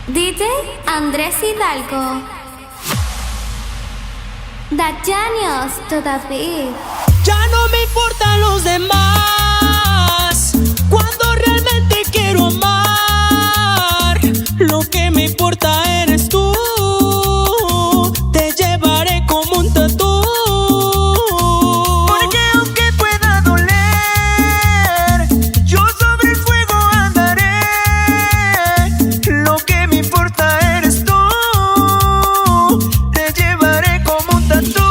DJ Andrés Hidalgo. The Genius to the beat. Ya no me importan los demás cuando realmente quiero amar. Lo que me importa eres tú. Te llevaré como un tatú. Porque aunque pueda doler, yo sobre el fuego andaré. Lo que me importa eres tú. Te llevaré como un tatú.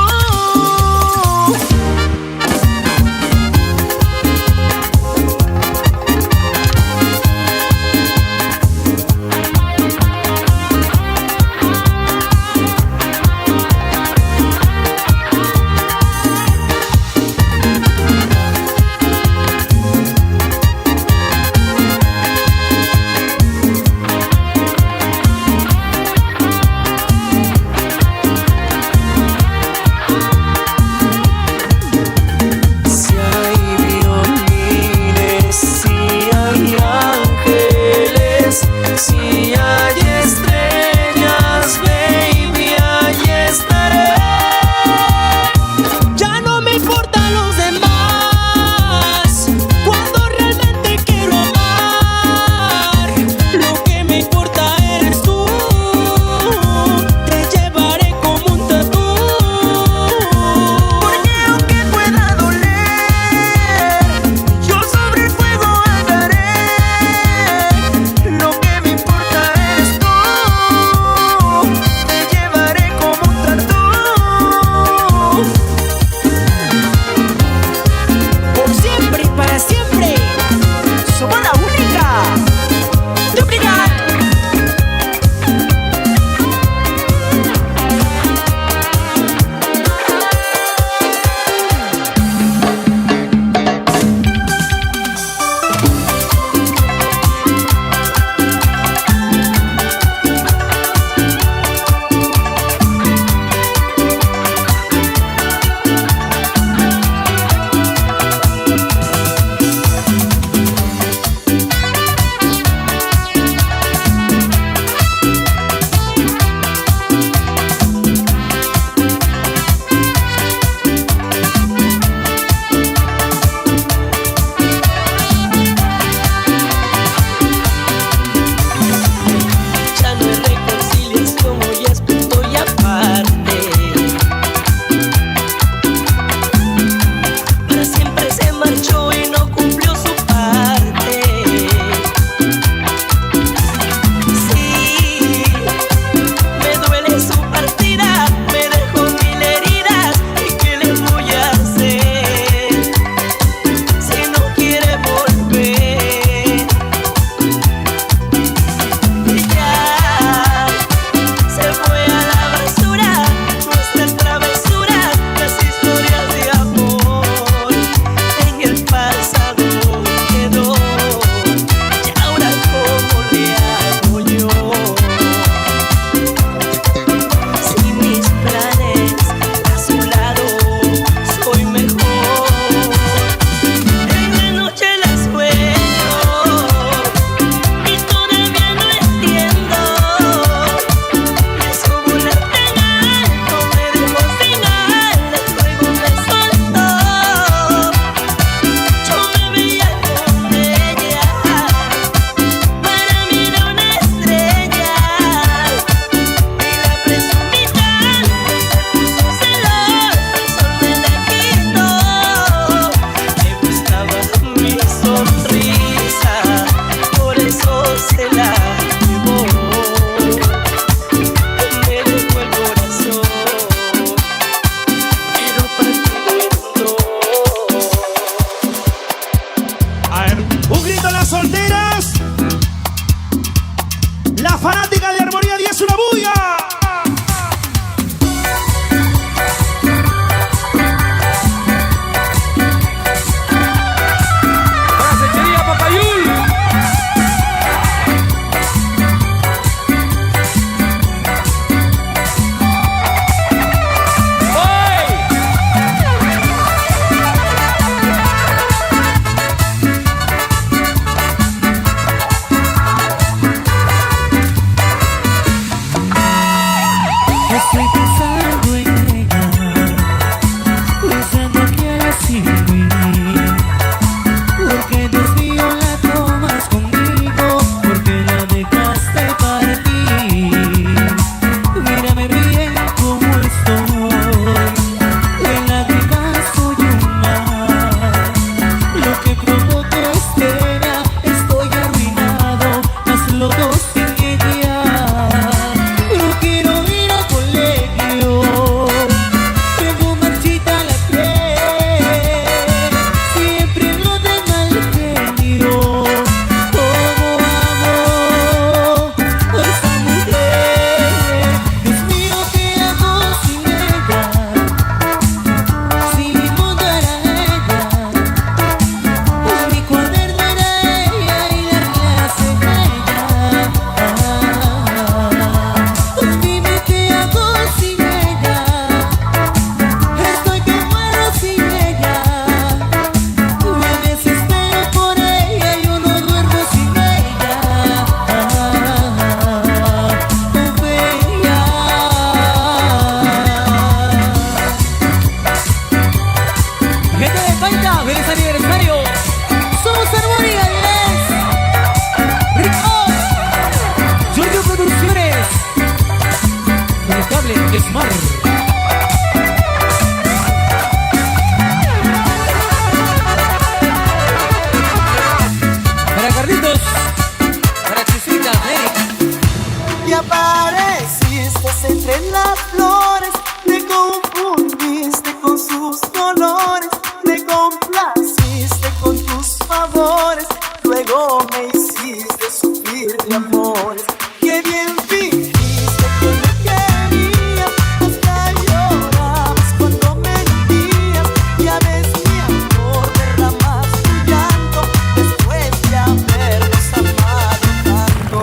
amor. Qué bien fingiste que me querías, hasta llorabas cuando mentías. Ya ves, mi amor, derramas tu llanto después de habernos amado tanto.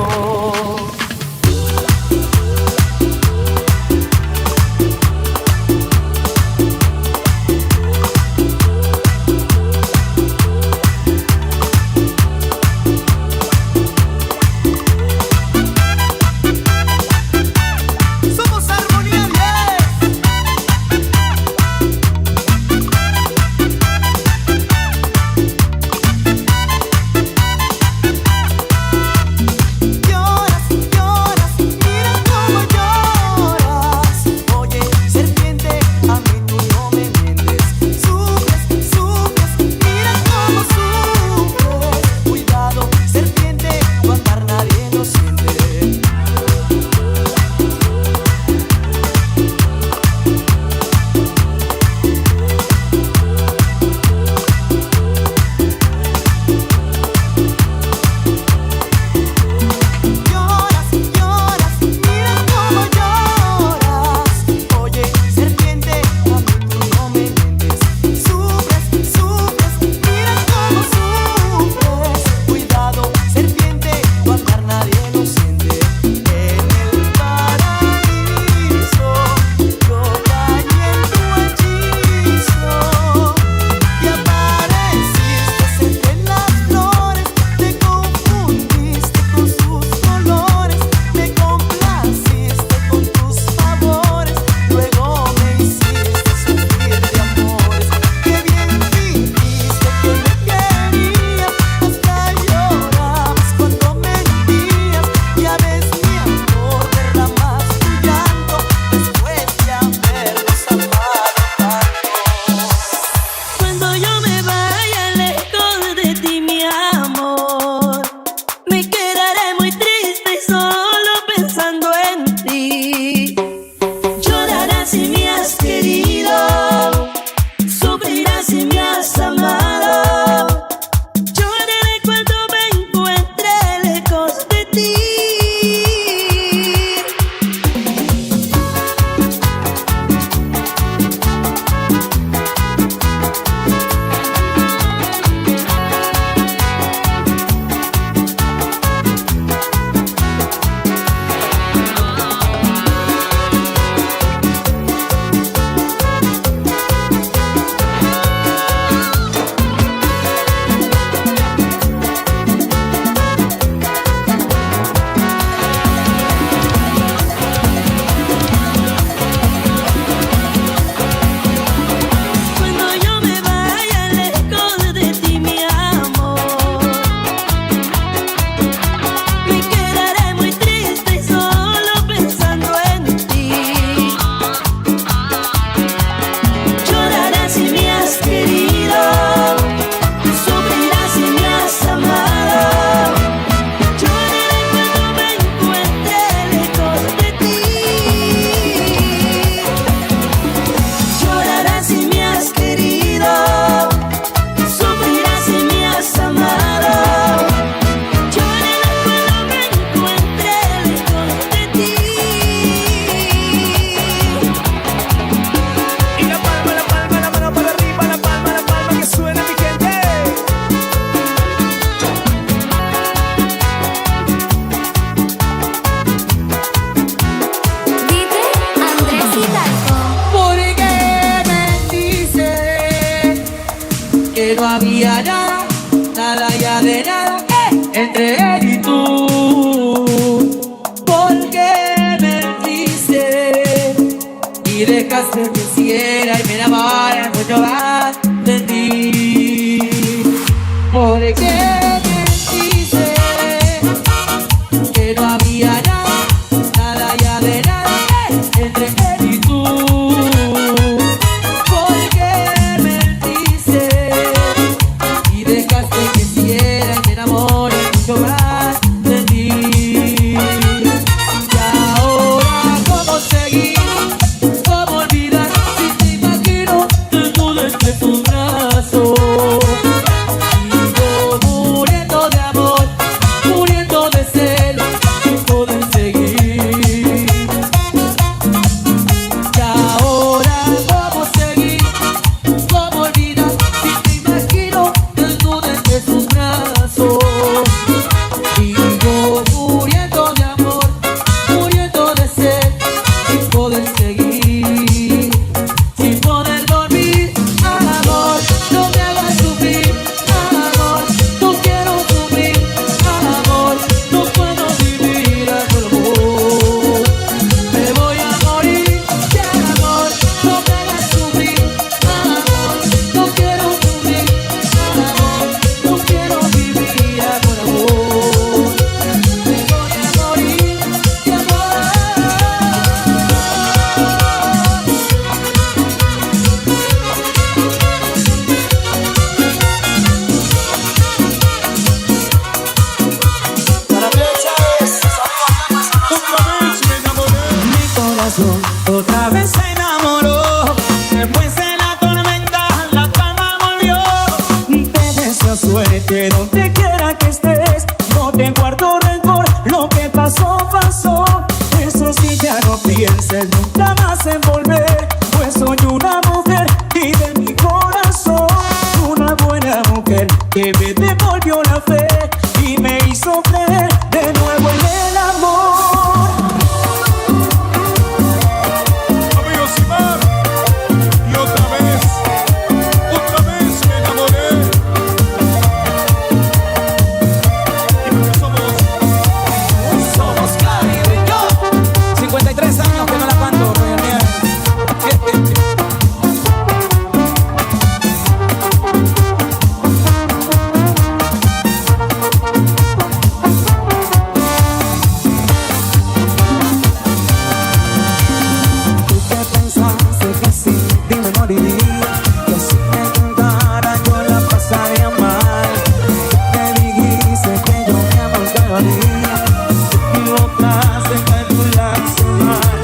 te equivocaste en tu lastimar.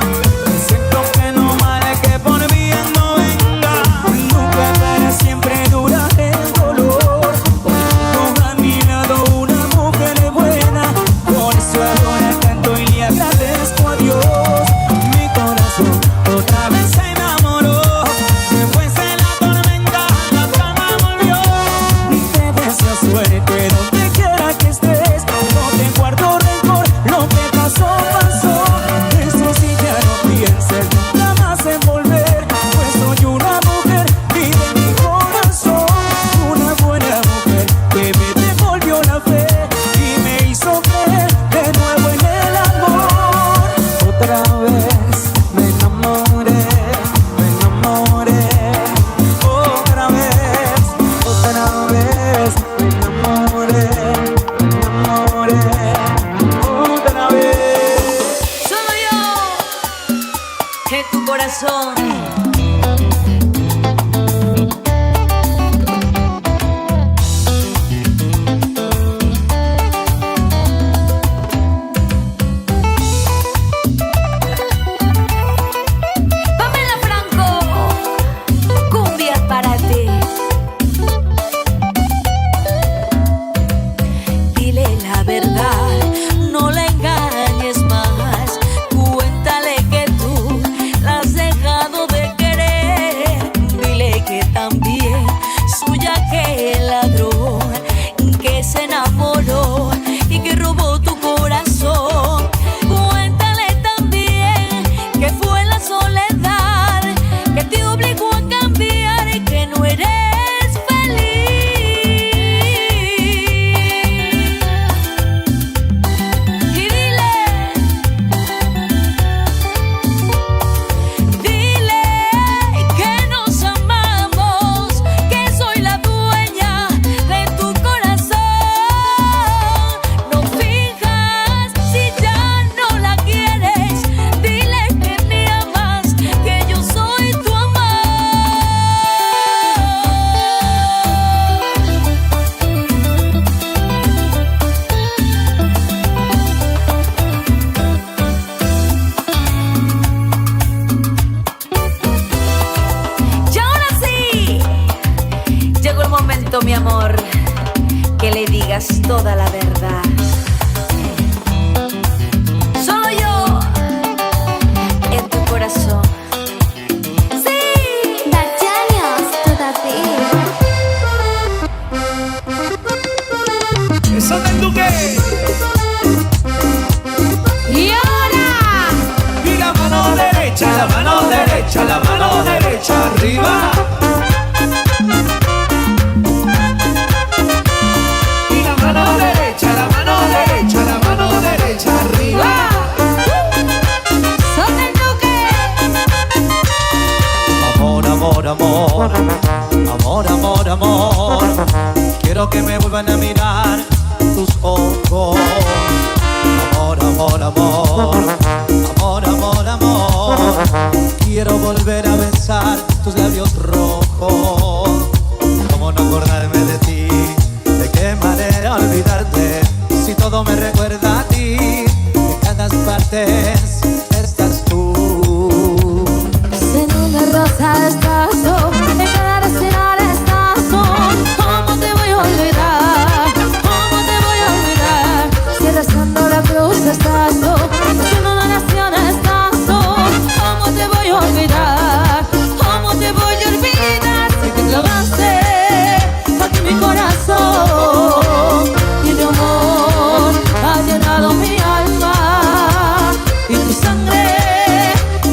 Siento que no vale que por bien no venga, nunca para siempre dura el dolor. Contigo a mi lado una mujer buena, por eso ahora canto y le agradezco a Dios. Mi corazón otra vez se enamoró, después de la tormenta la calma volvió. Y te deseo suerte donde quiera que estés, no te guardo rencor, lo que pasó, pasó. Eso sí, ya no pienses nunca más en volver, pues soy una mujer, vive en mi corazón. Una buena mujer que me devolvió la fe y me hizo creer de nuevo en el amor. Otra vez me enamoré, me enamoré. Otra vez me enamoré, me enamoré. Otra vez. Solo yo en tu corazón. Pamela Franco, cumbia para ti. Dile la verdad, no la engañes más. Cuéntale que tú la has dejado de querer. Dile que también suya que el ladrón que se enamoró y que robó tu corazón. Cuéntale también que fue la soledad que te obligó a cambiar y que no eres feliz. Y dile que nos amamos, que soy la dueña de tu corazón. No finjas si ya no la quieres, dile que me amas, que yo soy tu amor. Y ahora sí, llegó el momento, mi amor, que le digas toda la verdad. Solo yo en tu corazón. Sí. Daciania sto da te. Eso del Duque. Y ahora, Y la mano derecha, la mano derecha, la mano derecha arriba. Y la mano derecha, la mano derecha, la mano derecha arriba. son el Duque. Amor, amor, amor, amor, amor, amor. Quiero que me vuelvan a mirar tus ojos. Amor, amor, amor, amor, amor, amor. Quiero volver a besar tus labios rojos. ¿Cómo no acordarme de ti? ¿De qué manera olvidarte? Si todo me recuerda a ti, en todas partes estás tú. En una rosa estás tú, en cada respirar estás tú. ¿Cómo te voy a olvidar? ¿Cómo te voy a olvidar? Si rezando la cruz estás tú, si en una nación estás tú. ¿Cómo te voy a olvidar? ¿Cómo te voy a olvidar? Si te clavaste aquí mi corazón y tu amor ha llenado mi alma y tu sangre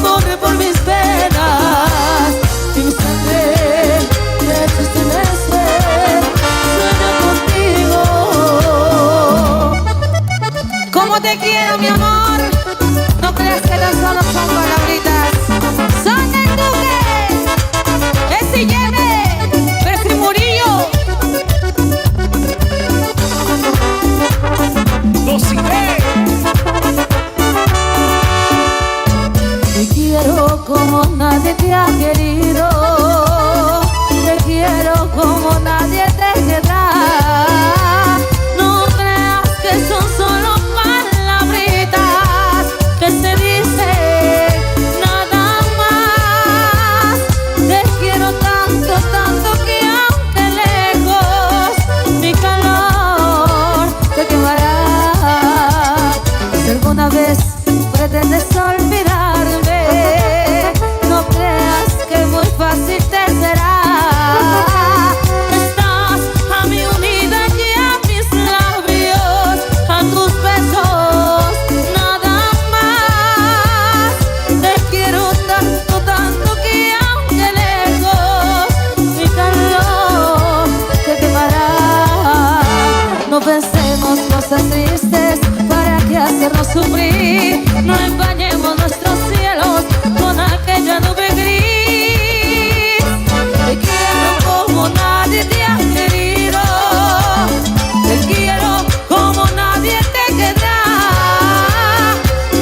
corre por mis venas y mi sangre me echa estremecer. Sueño contigo. ¿Cómo te quiero, mi amor? No creas que tan solo son palabritas. Son el Duque, ese lleve, Percy Murillo. Dos y tres. Te quiero como nadie te ha querido. Te quiero como nadie te querrá. No creas que son solo palabras. sufrir. No empañemos nuestros cielos con aquella nube gris. Te quiero como nadie te ha querido. Te quiero como nadie te querrá.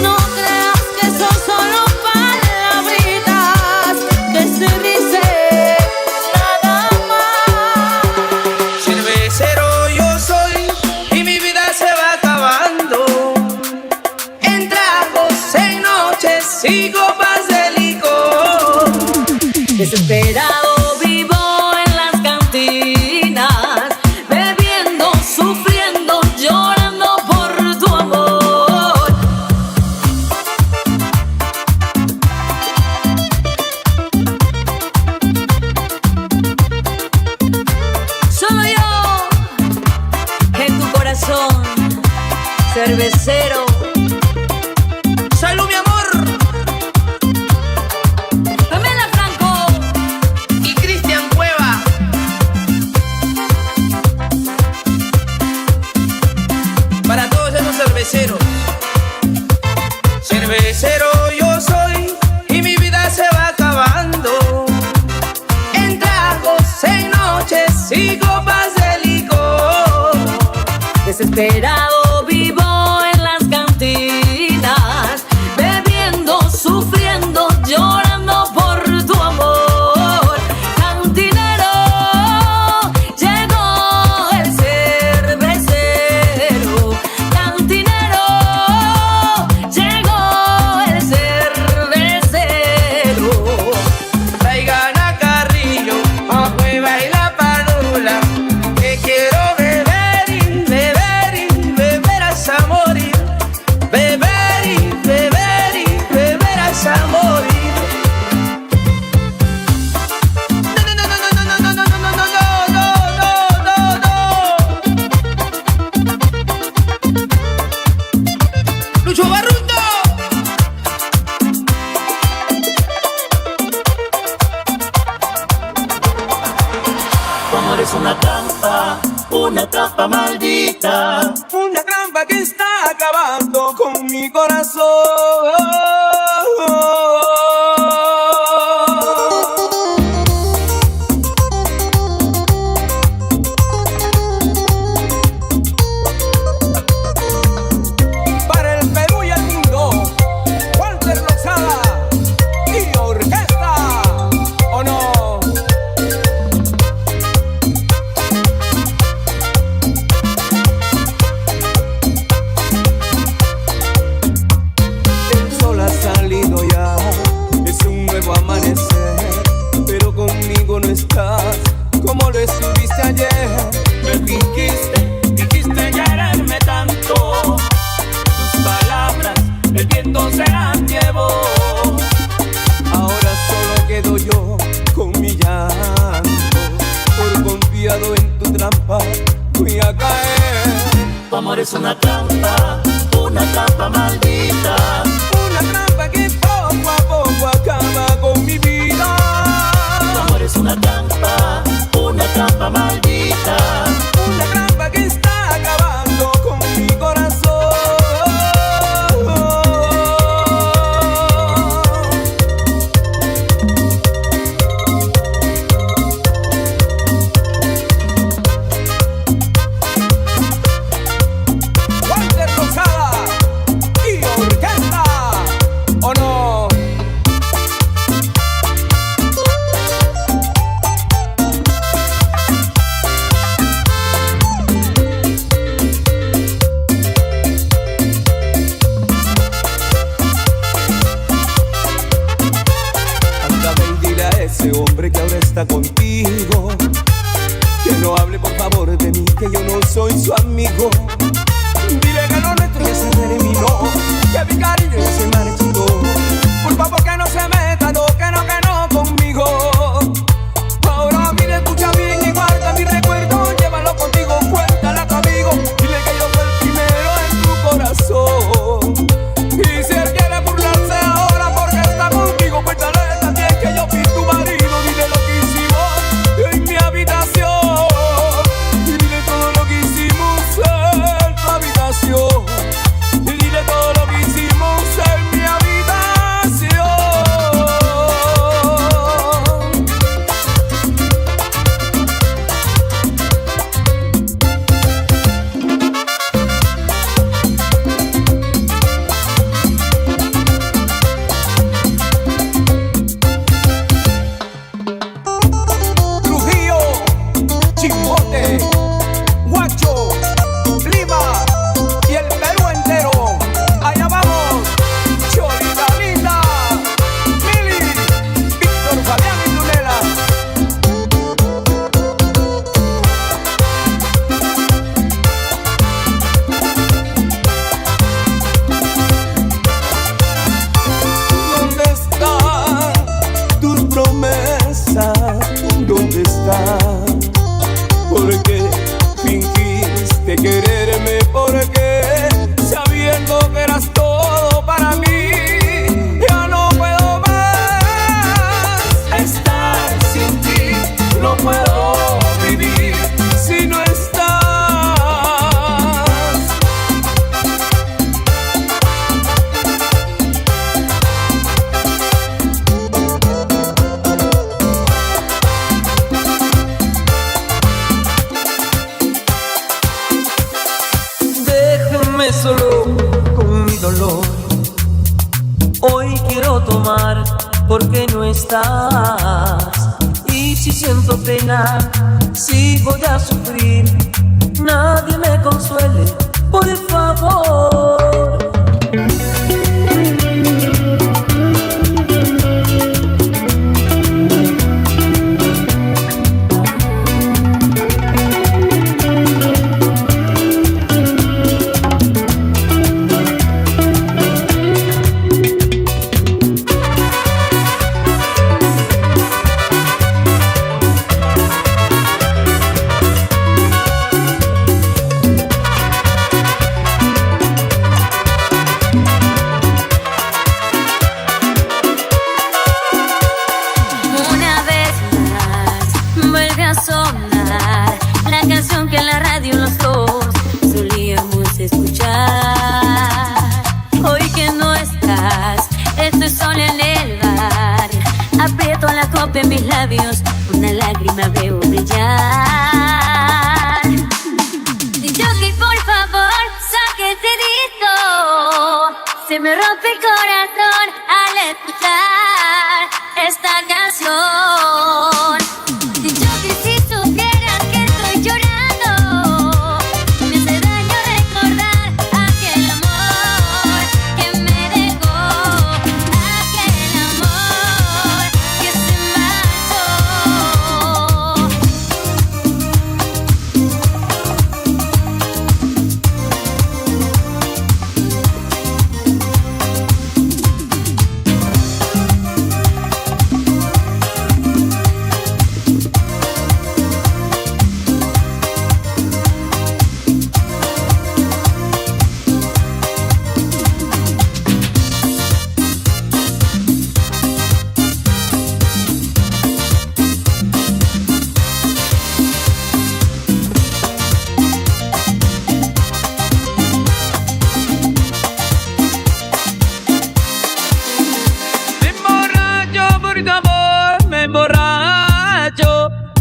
No creas que son solo palabritas que se dicen nada más. Cervecero yo soy y mi vida se va acabando. En tragos, en noches y copas de licor. Desesperado vivo en las cantinas, bebiendo, sufriendo, llorando por tu amor. Solo yo en tu corazón, cervecero. Salud, mi amor. Pamela Franco. Y Cristian Cueva. Para todos esos cerveceros. Cervecero yo soy y mi vida se va acabando. En tragos, en noches y copas de licor. Desesperado vivo en las cantinas, bebiendo, sufriendo, llorando por tu amor. Cantinero, llegó el cervecero. Cantinero, llegó el cervecero. Traigan a Carrillo, a Cueva y la Padula, que quiero beber y beber y beber hasta morir. Beber y beber y beber hasta morir. No, no, no, no, no, no, no, no, no, no, no. Lucho Barrundo. Tu amor es una trampa maldita. Una trampa que está acabando con mi corazón. Para el Perú y el mundo, Walter Lozada y orquesta, ¿o no? El sol ha salido ya, es un nuevo amanecer, pero conmigo no estás como lo estuviste ayer. Me dijiste quererme tanto, tus palabras el viento se las llevó. Ahora solo quedo yo con mi llanto, por confiado en tu trampa voy a caer. Tu amor es una trampa maldita. Una trampa que poco a poco acaba con mi vida. Tu amor es una trampa maldita. Una trampa que está acabando con mi corazón. Walter Lozada y orquesta, ¿o no? Anda, ve y dile a ese hombre que ahora está contigo, que no hable por favor de mí, que yo no soy su amigo. Dile que lo nuestro ya se terminó, que mi cariño ya se marchitó. Por favor que no se meta, no, que no conmigo. Ahora mire, escucha bien y guarda mi recuerdo, llévalo contigo, cuéntale a tu amigo. Dile que yo fui el primero en tu corazón. Y si él quiere burlarse ahora porque está contigo, cuéntale también que yo fui tu marido. Dile lo que hicimos en mi habitación, y dile todo lo que hicimos en tomar porque no estás. Y si siento pena, si voy a sufrir, nadie me consuele, por favor. En mis labios una lágrima veo brillar. Jockey, por favor, saque ese disco. Se me rompe el corazón al escuchar esta canción. Jockey, si supieras que estoy llorando, me hace daño recordar aquel amor que me dejó, aquel amor que se marchó.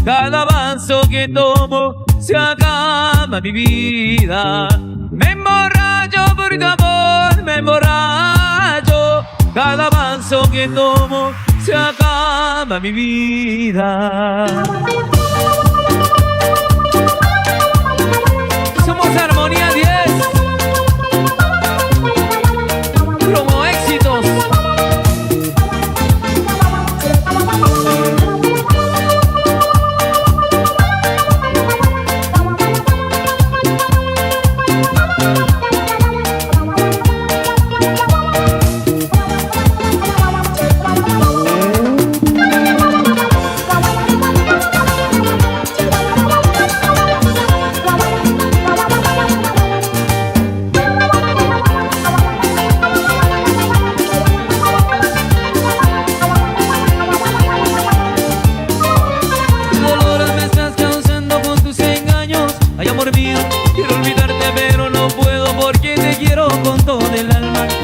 Cada vaso que tomo se acaba mi vida. Me emborracho por tu amor, me emborracho. Cada vaso que tomo se acaba mi vida. Somos Armonía 10. Promo éxitos.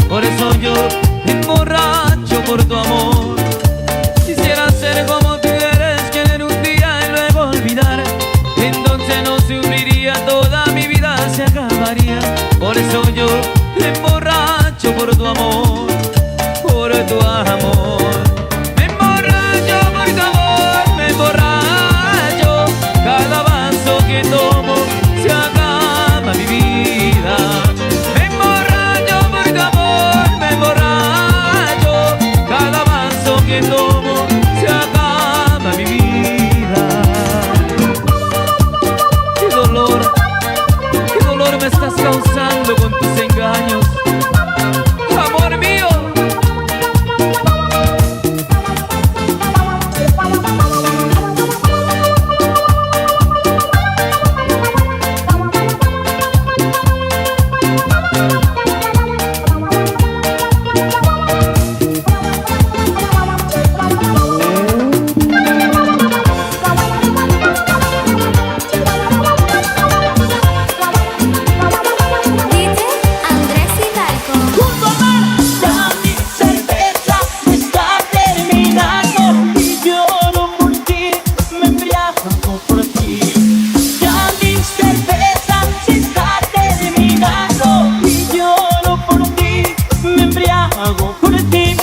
Por eso yo me emborracho por tu amor. Quisiera ser como tú eres, querer un día y luego olvidar. Entonces no sufriría, toda mi vida se acabaría. Por eso yo me emborracho por tu amor, por tu amor. Me emborracho por tu amor, me emborracho. Cada vaso que tomo se acaba mi vida. Cada vaso que tomo se acaba mi vida. Qué dolor me estás causando con tus engaños, amor mío. Hago por ti.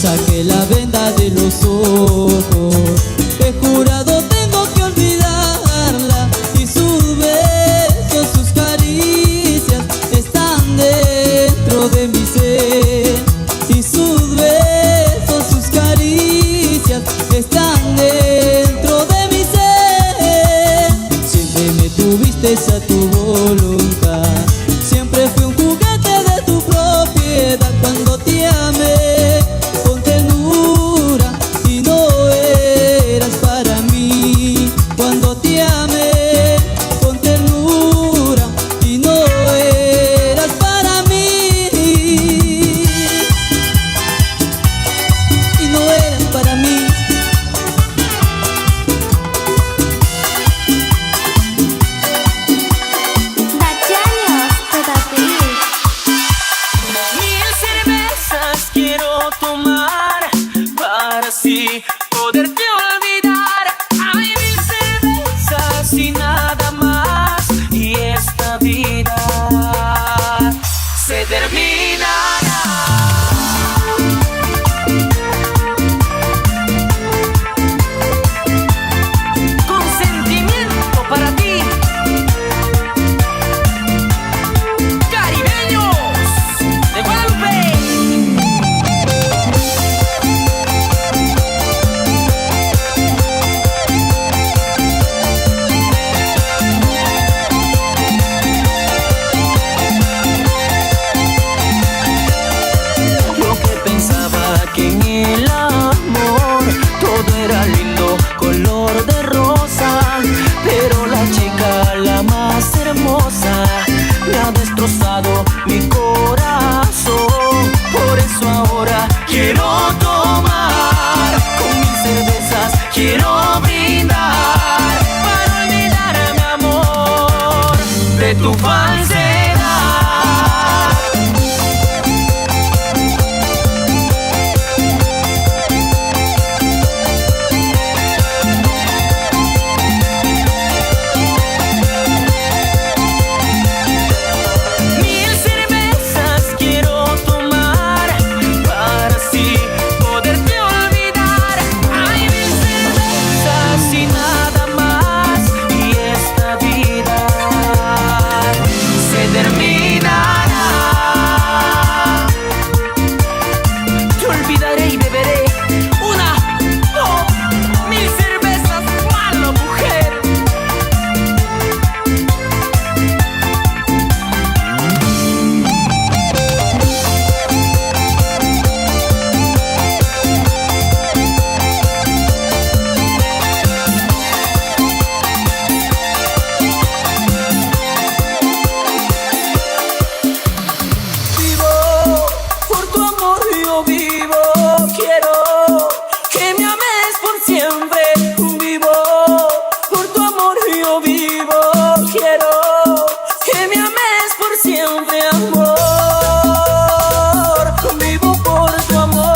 saqué la venda de los ojos. He jurado tengo que olvidarla, y sus besos, sus caricias están dentro de mi ser. Y sus besos, sus caricias están dentro de mi ser. Siempre me tuviste a tu voluntad, siempre fui un juguete de tu propiedad. Cuando te amé con ternura y no eras para mí. Cuando te amé con ternura y no eras para mí. Y no eras para mí. Dacianios, todavía. Mil cervezas quiero tomar para así poderte olvidar. Hay mil cervezas y nada más, y esta vida se terminará. Con sentimiento para ti, Caribeños de Guadalupe. Yo que pensaba que en el amor todo era lindo, color de rosa, pero la chica, la más hermosa, me ha destrozado mi corazón. Por eso ahora quiero tomar, con mis cervezas quiero brindar, para olvidarme, amor, de tu falsedad. Mil cervezas quiero tomar para así poderte olvidar. Hay mil cervezas y nada más, y esta vida se terminará. Te olvidaré y beberé una, dos, mil cervezas para la mujer. Vivo por tu amor, yo vivo. Quiero que me ames por siempre. Vivo por tu amor, yo vivo. Quiero que me ames por siempre, amor. Vivo por tu amor.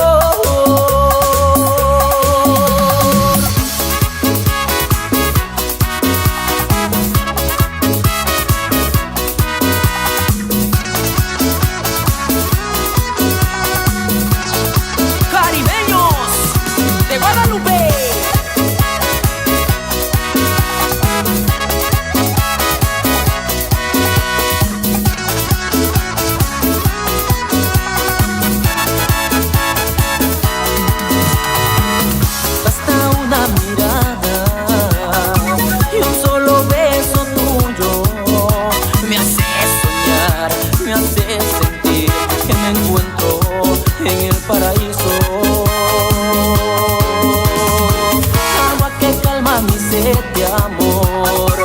Caribeños de Guadalupe. Basta una mirada y un solo beso tuyo, me hace soñar, me hace sentir que me encuentro en el paraíso. Agua que calma mi sed de amor,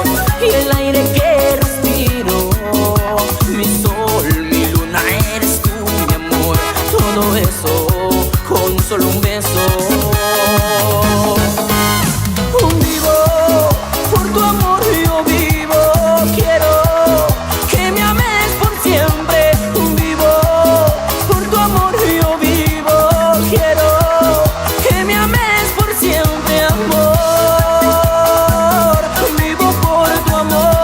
y el aire que respiro. Mi sol, mi luna, eres tú, mi amor. Todo eso con solo un beso. Vivo por tu amor, yo vivo. Quiero que me ames por siempre. Vivo por tu amor, yo vivo. Quiero que me ames por siempre, amor. Vivo por tu amor.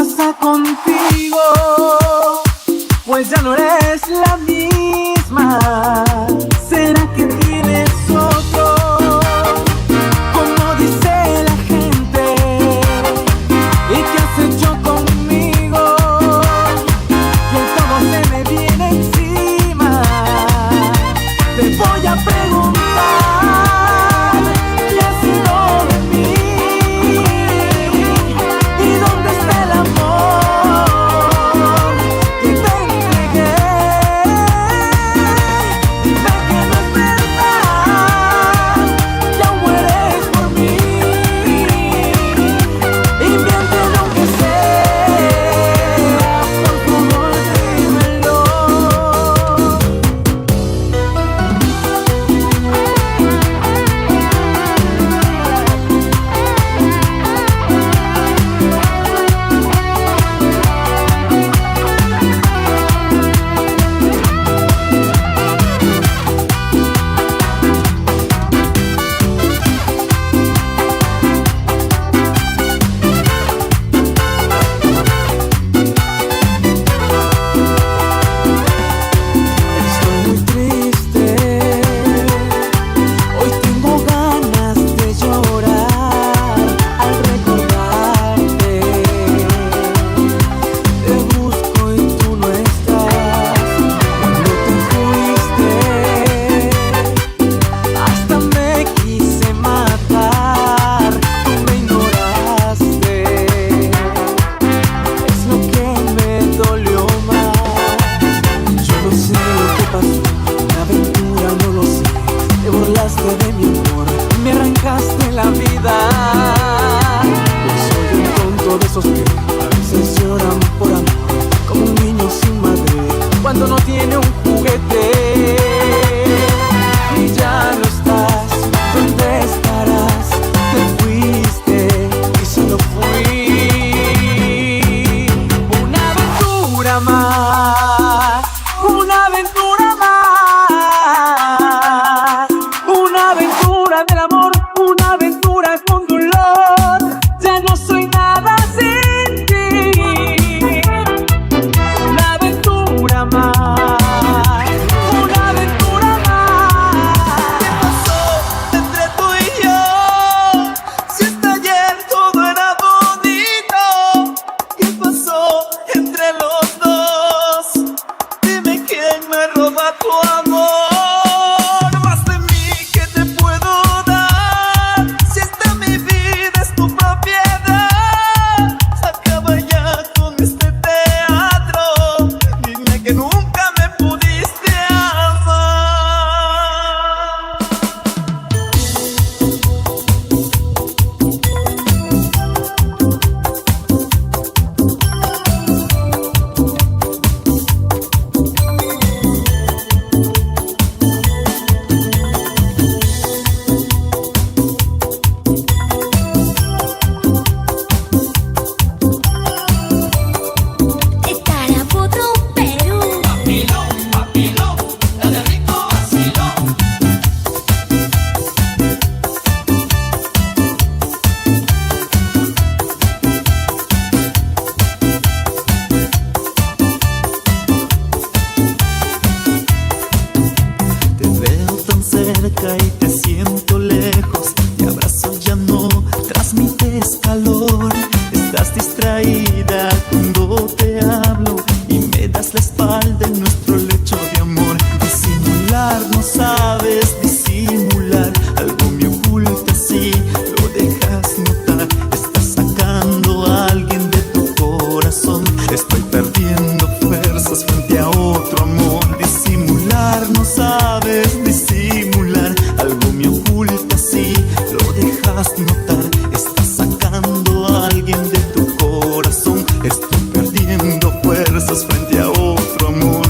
pasa contigo? Pues ya no eres la misma. ¿Será que tienes otro? Como dice la gente. ¿Y qué has hecho conmigo? Que todo se me viene encima. Te voy a preguntar ¿qué ha sido de mí? ¿Y dónde está el amor que te entregué? Dime que no es verdad, que aún mueres por mí. Y miente lo que seas, por favor dímelo. Estoy muy triste, hoy tengo ganas de llorar al recordarte. Te busco y tú no estás. Cuando te fuiste, hasta me quise matar. Tú me ignoraste, es lo que me dolió más. Yo no sé lo que pasó, una aventura, no lo sé. Te burlaste de mi amor, me arrancaste la vida. Yo soy un tonto de esos que a veces lloran por amor, como un niño sin madre cuando no tiene un juguete. Y ya no estás, ¿dónde estarás? Te fuiste y solo fui una aventura más, una aventura más, una aventura del amor, una aventura con dolor. Ya no soy nada sin ti, una aventura más, una aventura más. ¿Qué pasó entre tú y yo? Si hasta ayer todo era bonito. ¿Qué pasó entre los dos? Dime quién me roba tu amor. Más de mí que te puedo dar. Si esta mi vida es tu propiedad, acaba ya con este teatro. Dime que nunca me pudiste amar. Tarapoto, Perú. Te veo tan cerca y te siento lejos. Mi abrazo ya no transmites calor. Estás distraída cuando te hablo y me das la espalda en nuestro lecho de amor. Disimular, no sabes disimular. Algo me oculta, sí, lo dejas notar. Estás sacando a alguien de tu corazón. Estoy perdiendo fuerzas frente a otro amor. Disimular, no sabes disimular. Algo me oculta, sí, lo dejas notar. Estás sacando a alguien de tu corazón. Estoy perdiendo fuerzas frente a otro amor.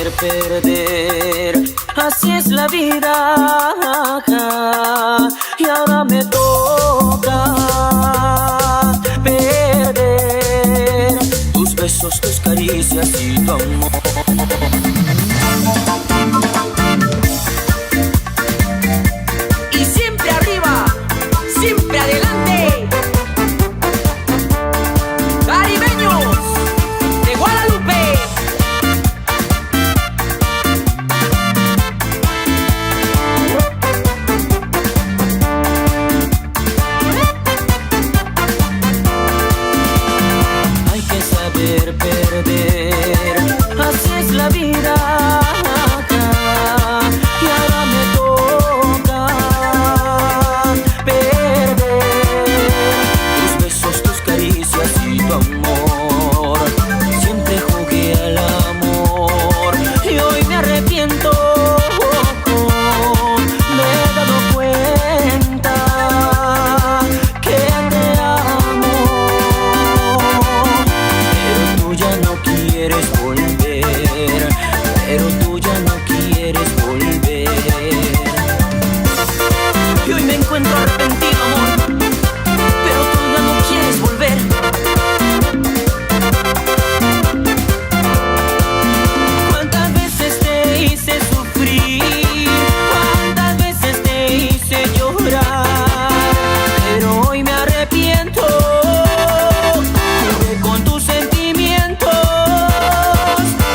saber perder, así es la vida. Y ahora me toca perder tus besos, tus caricias y tu amor. Y siempre arriba, siempre adelante. Caribeños de Guadalupe. Hay que saber perder, así es la vida. Y ahora me toca perder tus besos, tus caricias y tu amor. Siempre jugué al amor y hoy me arrepiento. Me he dado cuenta que te amo, pero tú ya no quieres volver, pero tú ya no quieres volver. Y hoy me encuentro arrepentido, amor, pero tú ya no quieres volver. ¿Cuántas veces te hice sufrir? ¿Cuántas veces te hice llorar? Pero hoy me arrepiento. Jugué con tus sentimientos.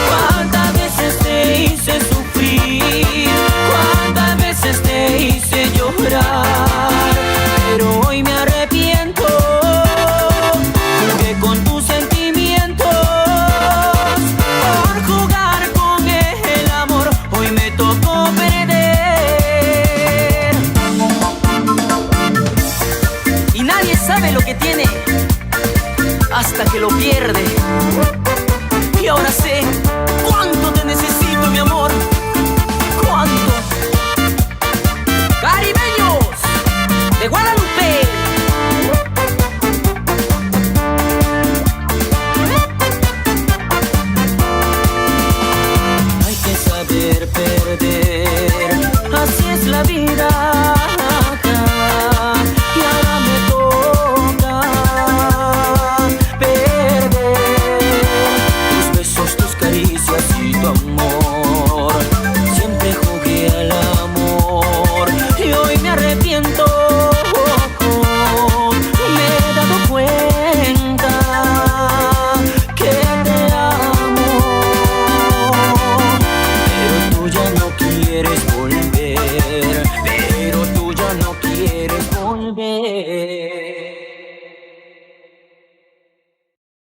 ¿Cuántas veces te hice sufrir? ¿Cuántas veces te hice llorar? Pero hoy me arrepiento. Jugué con tus sentimientos. Por jugar con el amor, hoy me tocó perder. Y nadie sabe lo que tiene hasta que lo pierde.